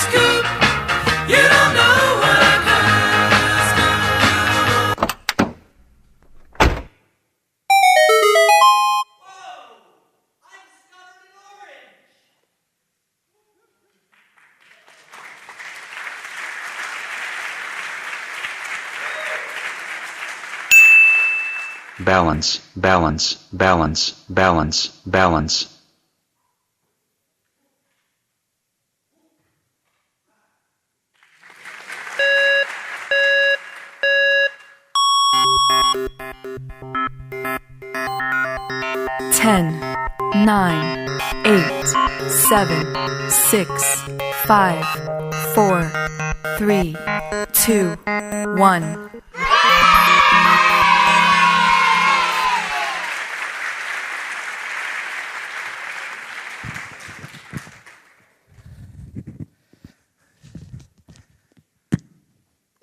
scoop. You don't know what I balance, balance, balance, balance, balance. 10, 9, 8, 7, 6, 5, 4, 3, 2, 1.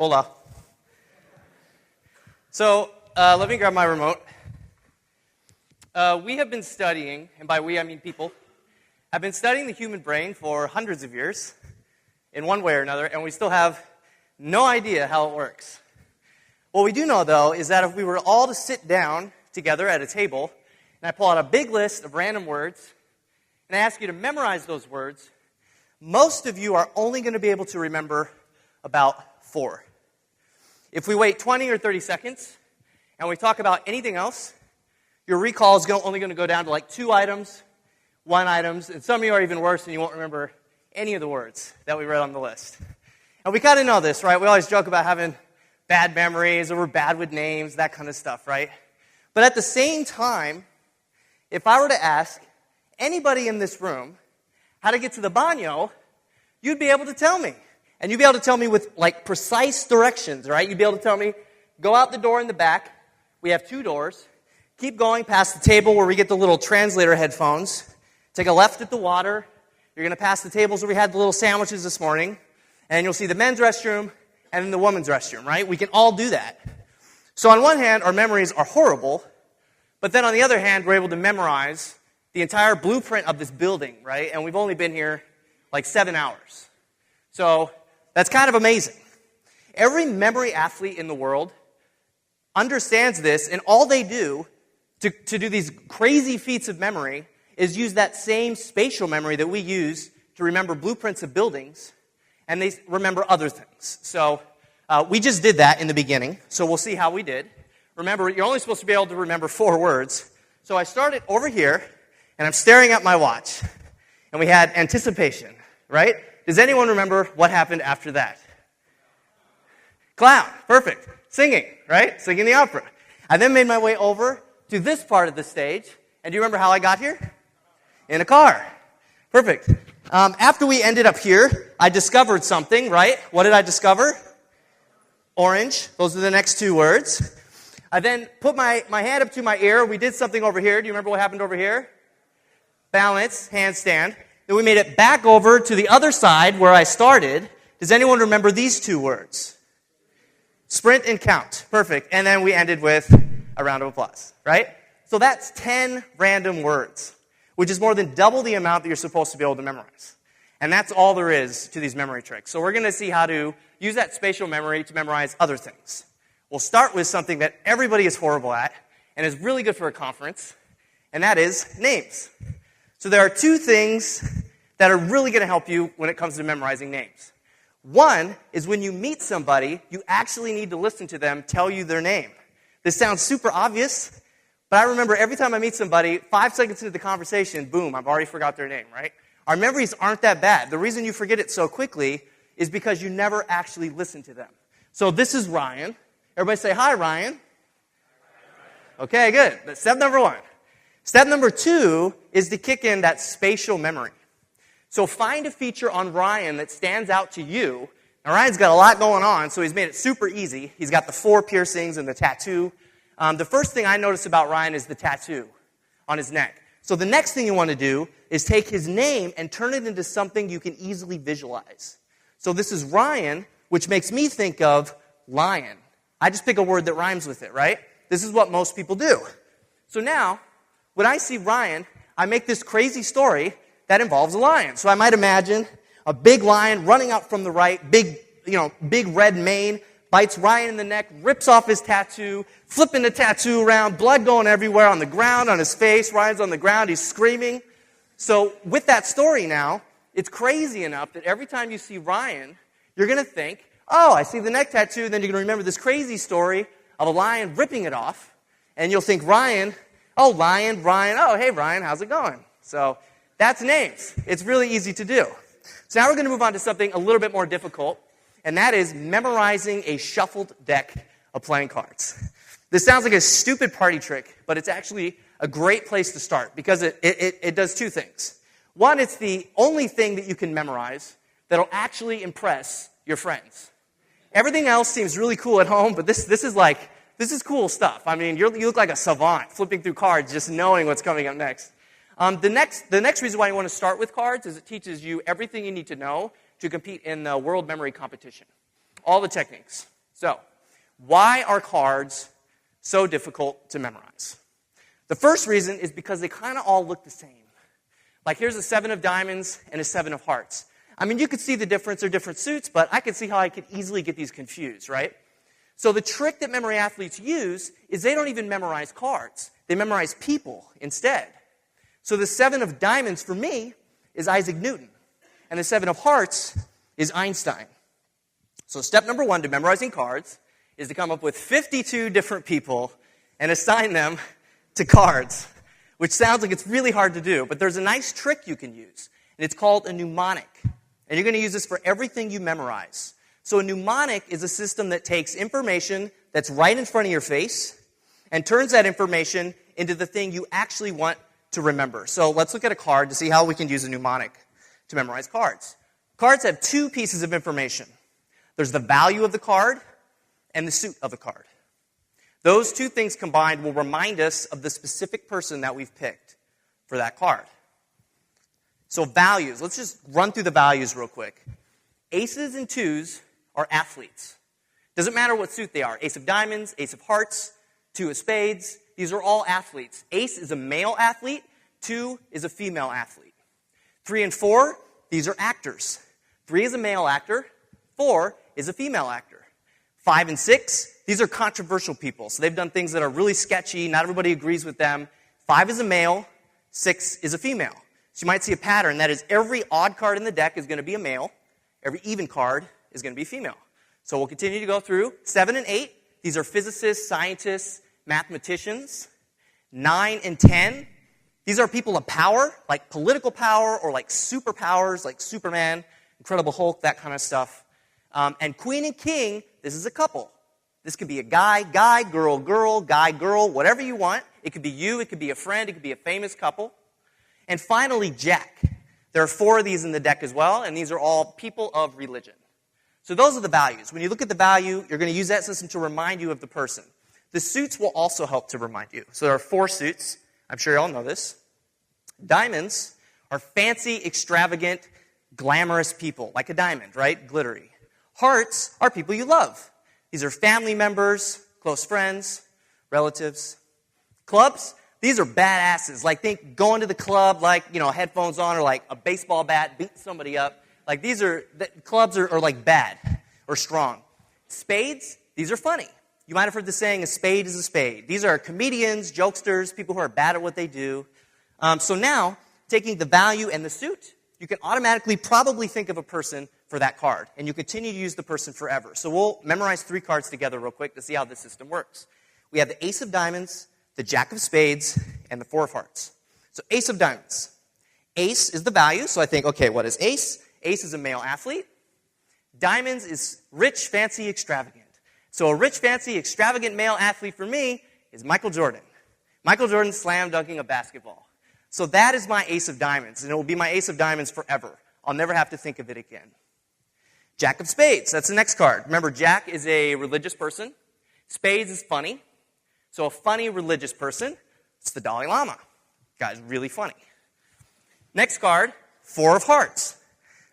Hola. So, let me grab my remote. We have been studying, and by we I mean people, have been studying the human brain for hundreds of years in one way or another, and we still have no idea how it works. What we do know, though, is that if we were all to sit down together at a table, and I pull out a big list of random words, and I ask you to memorize those words, most of you are only going to be able to remember about 4. If we wait 20 or 30 seconds, and we talk about anything else, your recall is only going to go down to like 2 items, 1 items, and some of you are even worse and you won't remember any of the words that we read on the list. And we kind of know this, right? We always joke about having bad memories, or we're bad with names, that kind of stuff, right? But at the same time, if I were to ask anybody in this room how to get to the baño, you'd be able to tell me. And you'd be able to tell me with like precise directions, right? You'd be able to tell me, go out the door in the back. We have 2 doors. Keep going past the table where we get the little translator headphones. Take a left at the water. You're going to pass the tables where we had the little sandwiches this morning. And you'll see the men's restroom and then the women's restroom, right? We can all do that. So on one hand, our memories are horrible. But then on the other hand, we're able to memorize the entire blueprint of this building, right? And we've only been here like 7 hours. So that's kind of amazing. Every memory athlete in the world understands this, and all they do to do these crazy feats of memory is use that same spatial memory that we use to remember blueprints of buildings, and they remember other things. So we just did that in the beginning, so we'll see how we did. Remember, you're only supposed to be able to remember 4 words. So I started over here, and I'm staring at my watch, and we had anticipation, right? Does anyone remember what happened after that? Clown, perfect. Singing, right? Singing the opera. I then made my way over to this part of the stage. And do you remember how I got here? In a car. Perfect. After we ended up here, I discovered something, right? What did I discover? Orange. Those are the next 2 words. I then put my hand up to my ear. We did something over here. Do you remember what happened over here? Balance, handstand. Then we made it back over to the other side where I started. Does anyone remember these 2 words? Sprint and count. Perfect. And then we ended with a round of applause, right? So that's 10 random words, which is more than double the amount that you're supposed to be able to memorize. And that's all there is to these memory tricks. So we're going to see how to use that spatial memory to memorize other things. We'll start with something that everybody is horrible at and is really good for a conference, and that is names. So there are 2 things that are really going to help you when it comes to memorizing names. One is when you meet somebody, you actually need to listen to them tell you their name. This sounds super obvious, but I remember every time I meet somebody, 5 seconds into the conversation, boom, I've already forgot their name, right? Our memories aren't that bad. The reason you forget it so quickly is because you never actually listen to them. So this is Ryan. Everybody say, hi, Ryan. Okay, good. That's step number 1. Step number 2 is to kick in that spatial memory. So find a feature on Ryan that stands out to you. Now, Ryan's got a lot going on, so he's made it super easy. He's got the 4 piercings and the tattoo. The first thing I noticed about Ryan is the tattoo on his neck. So the next thing you want to do is take his name and turn it into something you can easily visualize. So this is Ryan, which makes me think of lion. I just pick a word that rhymes with it, right? This is what most people do. So now, when I see Ryan, I make this crazy story that involves a lion. So I might imagine A big lion running out from the right, big red mane, bites Ryan in the neck, rips off his tattoo, flipping the tattoo around, blood going everywhere on the ground, on his face. Ryan's on the ground, he's screaming. So with that story now, it's crazy enough that every time you see Ryan, you're going to think, oh, I see the neck tattoo, and then you're going to remember this crazy story of a lion ripping it off, and you'll think Ryan, oh, Ryan, oh, hey, Ryan, how's it going? So that's names. It's really easy to do. So now we're going to move on to something a little bit more difficult, and that is memorizing a shuffled deck of playing cards. This sounds like a stupid party trick, but it's actually a great place to start because it does two things. One, it's the only thing that you can memorize that'll actually impress your friends. Everything else seems really cool at home, but this is cool stuff. I mean, you look like a savant flipping through cards, just knowing what's coming up next. The next reason why you want to start with cards is it teaches you everything you need to know to compete in the world memory competition. All the techniques. So, why are cards so difficult to memorize? The first reason is because they kind of all look the same. Like here's a 7 of diamonds and a 7 of hearts. I mean, you could see the difference, they're different suits, but I could see how I could easily get these confused, right? So the trick that memory athletes use is they don't even memorize cards. They memorize people instead. So the 7 of diamonds for me is Isaac Newton, and the 7 of hearts is Einstein. So step number 1 to memorizing cards is to come up with 52 different people and assign them to cards, which sounds like it's really hard to do, but there's a nice trick you can use, and it's called a mnemonic. And you're going to use this for everything you memorize. So a mnemonic is a system that takes information that's right in front of your face and turns that information into the thing you actually want to remember. So let's look at a card to see how we can use a mnemonic to memorize cards. Cards have 2 pieces of information. There's the value of the card and the suit of the card. Those 2 things combined will remind us of the specific person that we've picked for that card. So values, let's just run through the values real quick. Aces and 2s are athletes. Doesn't matter what suit they are. Ace of diamonds, ace of hearts, 2 of spades. These are all athletes. Ace is a male athlete. 2 is a female athlete. 3 and 4, these are actors. 3 is a male actor. 4 is a female actor. 5 and 6, these are controversial people. So they've done things that are really sketchy. Not everybody agrees with them. 5 is a male. 6 is a female. So you might see a pattern. That is, every odd card in the deck is going to be a male. Every even card is going to be female. So we'll continue to go through. 7 and 8, these are physicists, scientists, mathematicians. 9 and 10, these are people of power, like political power or like superpowers, like Superman, Incredible Hulk, that kind of stuff. And Queen and King, this is a couple. This could be a guy, girl, guy, girl, whatever you want. It could be you, it could be a friend, it could be a famous couple. And finally, Jack. There are 4 of these in the deck as well, and these are all people of religion. So those are the values. When you look at the value, you're going to use that system to remind you of the person. The suits will also help to remind you. So there are 4 suits. I'm sure you all know this. Diamonds are fancy, extravagant, glamorous people, like a diamond, right? Glittery. Hearts are people you love. These are family members, close friends, relatives. Clubs, these are badasses. Like think going to the club, like, headphones on or like a baseball bat, beating somebody up. Like clubs are like bad or strong. Spades, these are funny. You might have heard the saying, a spade is a spade. These are comedians, jokesters, people who are bad at what they do. So now, taking the value and the suit, you can automatically probably think of a person for that card. And you continue to use the person forever. So we'll memorize 3 cards together real quick to see how this system works. We have the ace of diamonds, the jack of spades, and the 4 of hearts. So ace of diamonds. Ace is the value, so I think, okay, what is ace? Ace is a male athlete. Diamonds is rich, fancy, extravagant. So a rich, fancy, extravagant male athlete for me is Michael Jordan. Michael Jordan slam dunking a basketball. So that is my ace of diamonds, and it will be my ace of diamonds forever. I'll never have to think of it again. Jack of spades, that's the next card. Remember, Jack is a religious person. Spades is funny. So a funny religious person, it's the Dalai Lama. Guy's really funny. Next card, 4 of hearts.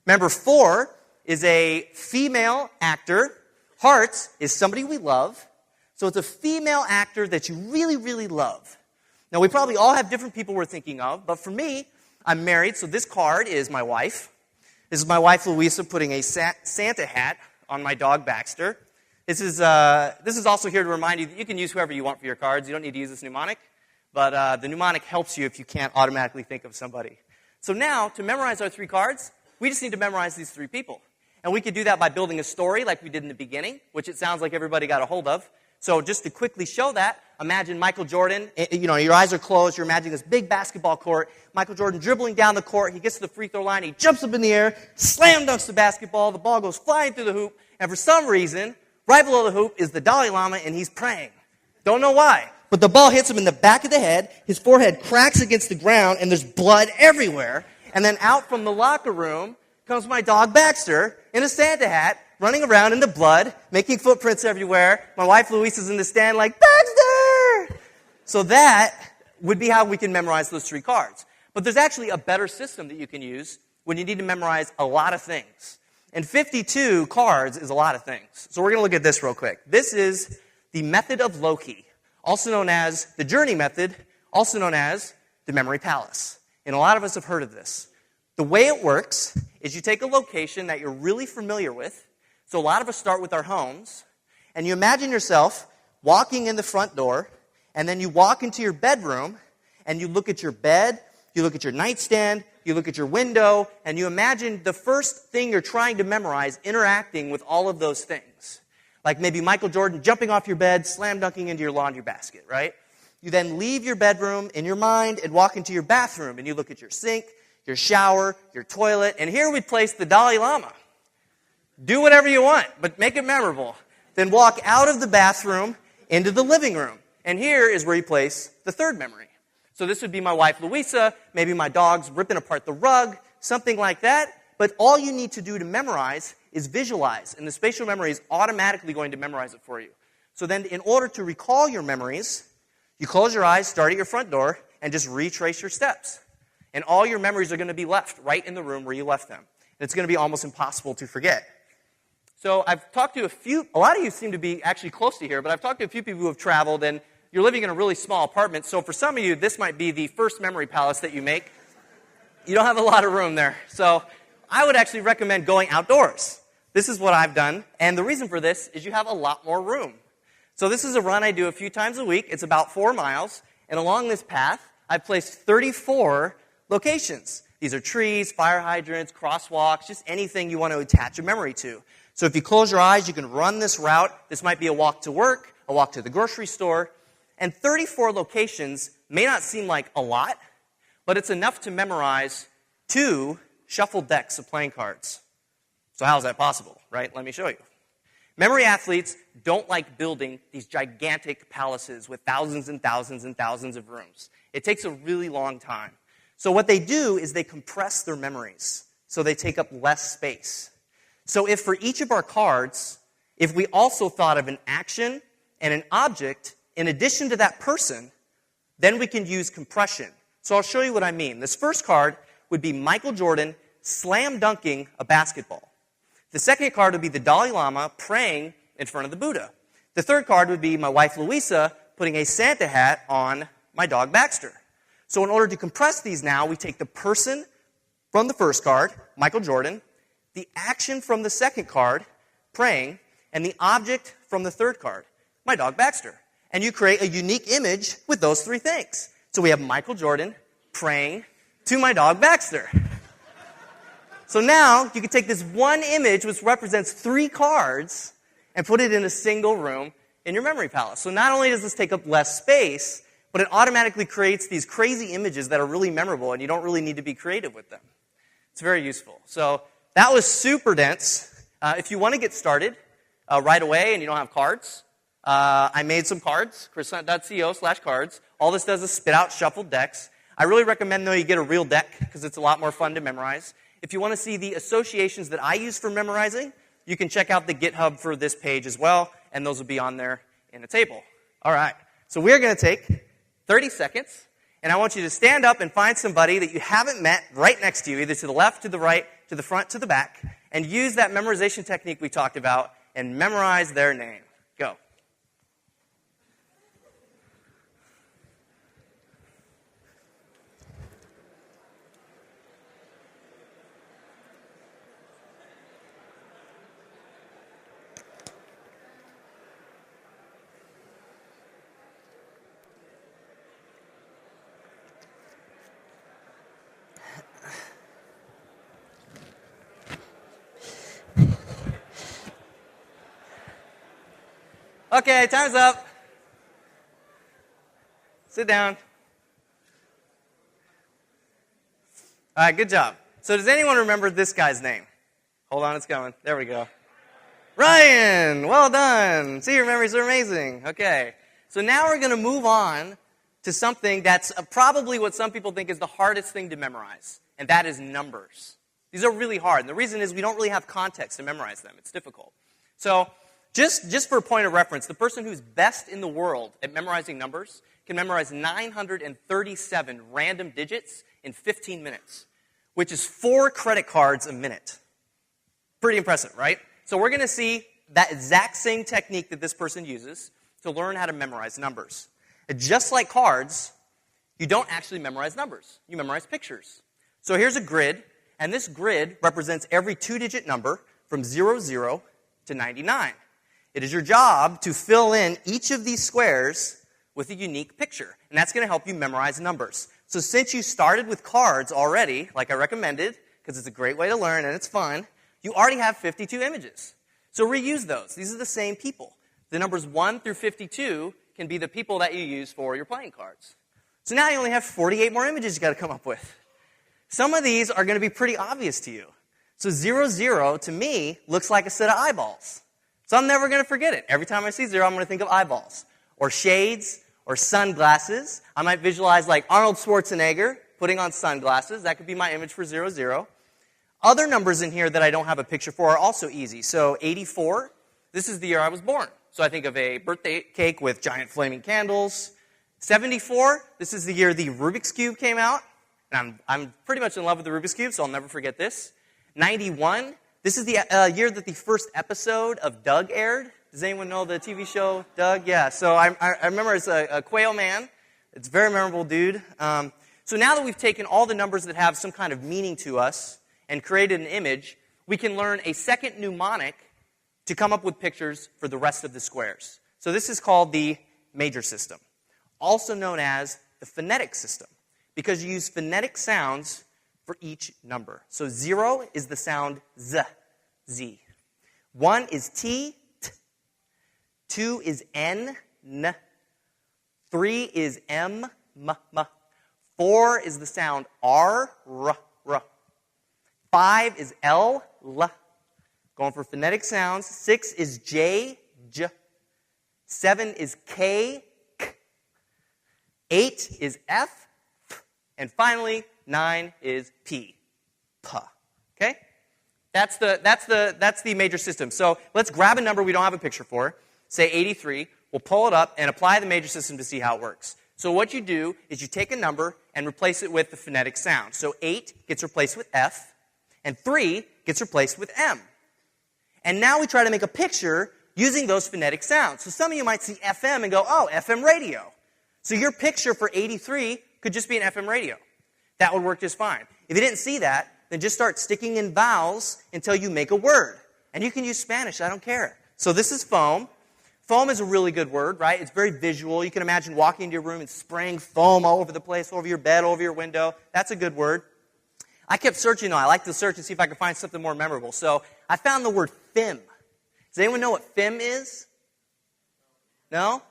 Remember, 4 is a female actor. Hearts is somebody we love. So it's a female actor that you really, really love. Now, we probably all have different people we're thinking of, but for me, I'm married, so this card is my wife. This is my wife, Louisa, putting a Santa hat on my dog, Baxter. This is also here to remind you that you can use whoever you want for your cards. You don't need to use this mnemonic, but the mnemonic helps you if you can't automatically think of somebody. So now, to memorize our 3 cards, we just need to memorize these 3 people. And we could do that by building a story like we did in the beginning, which it sounds like everybody got a hold of. So just to quickly show that, imagine Michael Jordan, your eyes are closed, you're imagining this big basketball court, Michael Jordan dribbling down the court, he gets to the free throw line, he jumps up in the air, slam dunks the basketball, the ball goes flying through the hoop, and for some reason, right below the hoop is the Dalai Lama, and he's praying. Don't know why, but the ball hits him in the back of the head, his forehead cracks against the ground, and there's blood everywhere, and then out from the locker room comes my dog Baxter in a Santa hat, running around in the blood, making footprints everywhere. My wife Louise is in the stand like, Baxter! So that would be how we can memorize those 3 cards. But there's actually a better system that you can use when you need to memorize a lot of things. And 52 cards is a lot of things. So we're going to look at this real quick. This is the method of Loki, also known as the journey method, also known as the memory palace. And a lot of us have heard of this. The way it works is you take a location that you're really familiar with. So a lot of us start with our homes, and you imagine yourself walking in the front door, and then you walk into your bedroom, and you look at your bed, you look at your nightstand, you look at your window, and you imagine the first thing you're trying to memorize interacting with all of those things. Like maybe Michael Jordan jumping off your bed, slam dunking into your laundry basket, right? You then leave your bedroom in your mind and walk into your bathroom, and you look at your sink, your shower, your toilet, and here we place the Dalai Lama. Do whatever you want, but make it memorable. Then walk out of the bathroom into the living room. And here is where you place the 3rd memory. So this would be my wife, Louisa, maybe my dog's ripping apart the rug, something like that. But all you need to do to memorize is visualize, and the spatial memory is automatically going to memorize it for you. So then in order to recall your memories, you close your eyes, start at your front door, and just retrace your steps. And all your memories are going to be left right in the room where you left them. And it's going to be almost impossible to forget. So I've talked to a lot of you seem to be actually close to here, but I've talked to a few people who have traveled, and you're living in a really small apartment, so for some of you, this might be the first memory palace that you make. You don't have a lot of room there. So I would actually recommend going outdoors. This is what I've done, and the reason for this is you have a lot more room. So this is a run I do a few times a week. It's about 4 miles, and along this path, I've placed 34 locations. These are trees, fire hydrants, crosswalks, just anything you want to attach a memory to. So if you close your eyes, you can run this route. This might be a walk to work, a walk to the grocery store. And 34 locations may not seem like a lot, but it's enough to memorize 2 shuffled decks of playing cards. So how is that possible, right? Let me show you. Memory athletes don't like building these gigantic palaces with thousands and thousands and thousands of rooms. It takes a really long time. So what they do is they compress their memories, so they take up less space. So if for each of our cards, if we also thought of an action and an object in addition to that person, then we can use compression. So I'll show you what I mean. This first card would be Michael Jordan slam dunking a basketball. The second card would be the Dalai Lama praying in front of the Buddha. The third card would be my wife Louisa putting a Santa hat on my dog Baxter. So in order to compress these now, we take the person from the first card, Michael Jordan, the action from the second card, praying, and the object from the third card, my dog Baxter. And you create a unique image with those 3 things. So we have Michael Jordan praying to my dog Baxter. So now you can take this one image, which represents 3 cards, and put it in a single room in your memory palace. So not only does this take up less space, but it automatically creates these crazy images that are really memorable, and you don't really need to be creative with them. It's very useful. So that was super dense. If you want to get started right away and you don't have cards, I made some cards, chrishunt.co/cards. All this does is spit out shuffled decks. I really recommend, though, you get a real deck because it's a lot more fun to memorize. If you want to see the associations that I use for memorizing, you can check out the GitHub for this page as well, and those will be on there in a table. All right, so we're going to take 30 seconds, and I want you to stand up and find somebody that you haven't met right next to you, either to the left, to the right, to the front, to the back, and use that memorization technique we talked about and memorize their name. Go. Okay, time's up. Sit down. All right, good job. So does anyone remember this guy's name? Hold on, it's coming. There we go. Ryan, well done. See, your memories are amazing. Okay. So now we're going to move on to something that's probably what some people think is the hardest thing to memorize, and that is numbers. These are really hard, and the reason is we don't really have context to memorize them. It's difficult. So just for a point of reference, the person who's best in the world at memorizing numbers can memorize 937 random digits in 15 minutes, which is 4 credit cards a minute. Pretty impressive, right? So we're going to see that exact same technique that this person uses to learn how to memorize numbers. And just like cards, you don't actually memorize numbers. You memorize pictures. So here's a grid, and this grid represents every 2-digit number from 00 to 99. It is your job to fill in each of these squares with a unique picture, and that's going to help you memorize numbers. So since you started with cards already, like I recommended, because it's a great way to learn and it's fun, you already have 52 images. So reuse those. These are the same people. The numbers 1 through 52 can be the people that you use for your playing cards. So now you only have 48 more images you got to come up with. Some of these are going to be pretty obvious to you. So 00 to me looks like a set of eyeballs. So I'm never going to forget it. Every time I see 0, I'm going to think of eyeballs. Or shades, or sunglasses. I might visualize like Arnold Schwarzenegger putting on sunglasses. That could be my image for 00. Other numbers in here that I don't have a picture for are also easy. So 84, this is the year I was born. So I think of a birthday cake with giant flaming candles. 74, this is the year the Rubik's Cube came out. And I'm pretty much in love with the Rubik's Cube, so I'll never forget this. 91, this is the year that the first episode of Doug aired. Does anyone know the TV show Doug? Yeah, so I remember it's a quail man. It's a very memorable dude. So now that we've taken all the numbers that have some kind of meaning to us and created an image, we can learn a second mnemonic to come up with pictures for the rest of the squares. So this is called the major system, also known as the phonetic system, because you use phonetic sounds for each number. So 0 is the sound z, z. 1 is t, t. 2 is n, n. 3 is m, m, m. 4 is the sound r, r, r. 5 is L, L. Going for phonetic sounds. 6 is J, J. 7 is K, K. 8 is F, F. And finally, 9 is P, P. Okay? That's the major system. So let's grab a number we don't have a picture for, say 83. We'll pull it up and apply the major system to see how it works. So what you do is you take a number and replace it with the phonetic sound. So 8 gets replaced with F, and 3 gets replaced with M. And now we try to make a picture using those phonetic sounds. So some of you might see FM and go, oh, FM radio. So your picture for 83 could just be an FM radio. That would work just fine. If you didn't see that, then just start sticking in vowels until you make a word. And you can use Spanish, I don't care. So this is foam. Foam is a really good word, right? It's very visual. You can imagine walking into your room and spraying foam all over the place, over your bed, over your window. That's a good word. I kept searching, though. I like to search and see if I can find something more memorable. So I found the word film. Does anyone know what film is? No?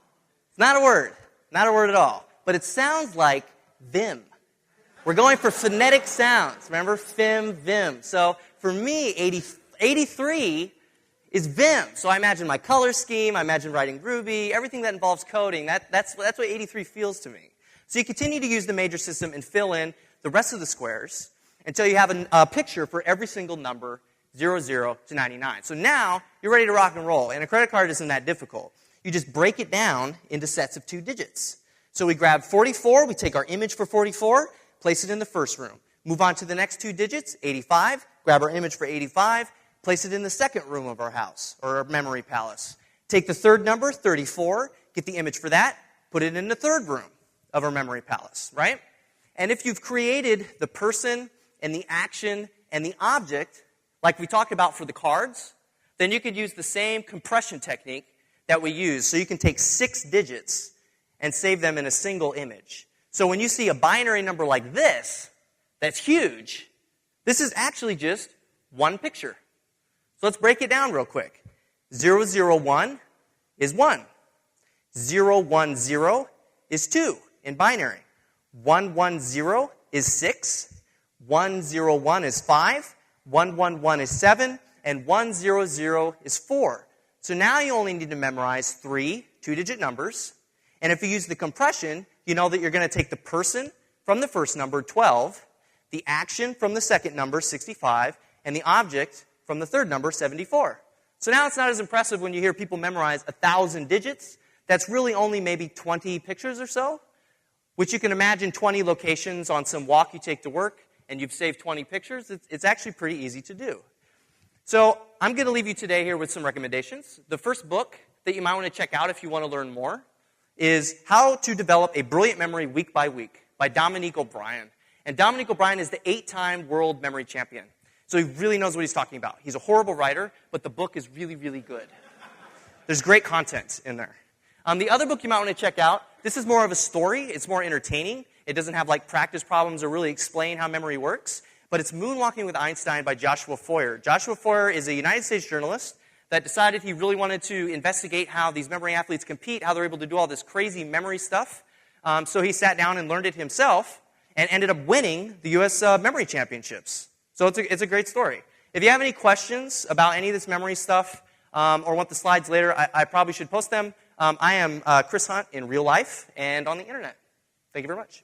It's not a word. Not a word at all. But it sounds like vim. We're going for phonetic sounds. Remember? Film, vim. So for me, 83 is vim. So I imagine my color scheme. I imagine writing Ruby. Everything that involves coding. That's what 83 feels to me. So you continue to use the major system and fill in the rest of the squares until you have a picture for every single number, 00 to 99. So now, you're ready to rock and roll. And a credit card isn't that difficult. You just break it down into sets of 2 digits. So we grab 44, we take our image for 44, place it in the first room. Move on to the next 2 digits, 85, grab our image for 85, place it in the second room of our house, or our memory palace. Take the third number, 34, get the image for that, put it in the third room of our memory palace, right? And if you've created the person and the action and the object, like we talked about for the cards, then you could use the same compression technique that we use. So you can take 6 digits and save them in a single image. So when you see a binary number like this, that's huge, this is actually just one picture. So let's break it down real quick. 001 is 1. 0, 1, 0 is 2 in binary. 1, 1, 0 is 6. 1, 0, 1 is 5. 1, 1, 1 is 7. And 1, 0, 0 is 4. So now you only need to memorize 3 two-digit numbers. And if you use the compression, you know that you're going to take the person from the first number, 12, the action from the second number, 65, and the object from the third number, 74. So now it's not as impressive when you hear people memorize 1,000 digits. That's really only maybe 20 pictures or so, which you can imagine 20 locations on some walk you take to work, and you've saved 20 pictures. It's actually pretty easy to do. So I'm going to leave you today here with some recommendations. The first book that you might want to check out if you want to learn more is How to Develop a Brilliant Memory Week by Week by Dominique O'Brien. And Dominique O'Brien is the 8-time world memory champion. So he really knows what he's talking about. He's a horrible writer, but the book is really, really good. There's great content in there. The other book you might want to check out, this is more of a story. It's more entertaining. It doesn't have like practice problems or really explain how memory works. But it's Moonwalking with Einstein by Joshua Foer. Joshua Foer is a United States journalist that decided he really wanted to investigate how these memory athletes compete, how they're able to do all this crazy memory stuff. So he sat down and learned it himself and ended up winning the U.S. Memory Championships. So it's a great story. If you have any questions about any of this memory stuff or want the slides later, I probably should post them. I am Chris Hunt in real life and on the internet. Thank you very much.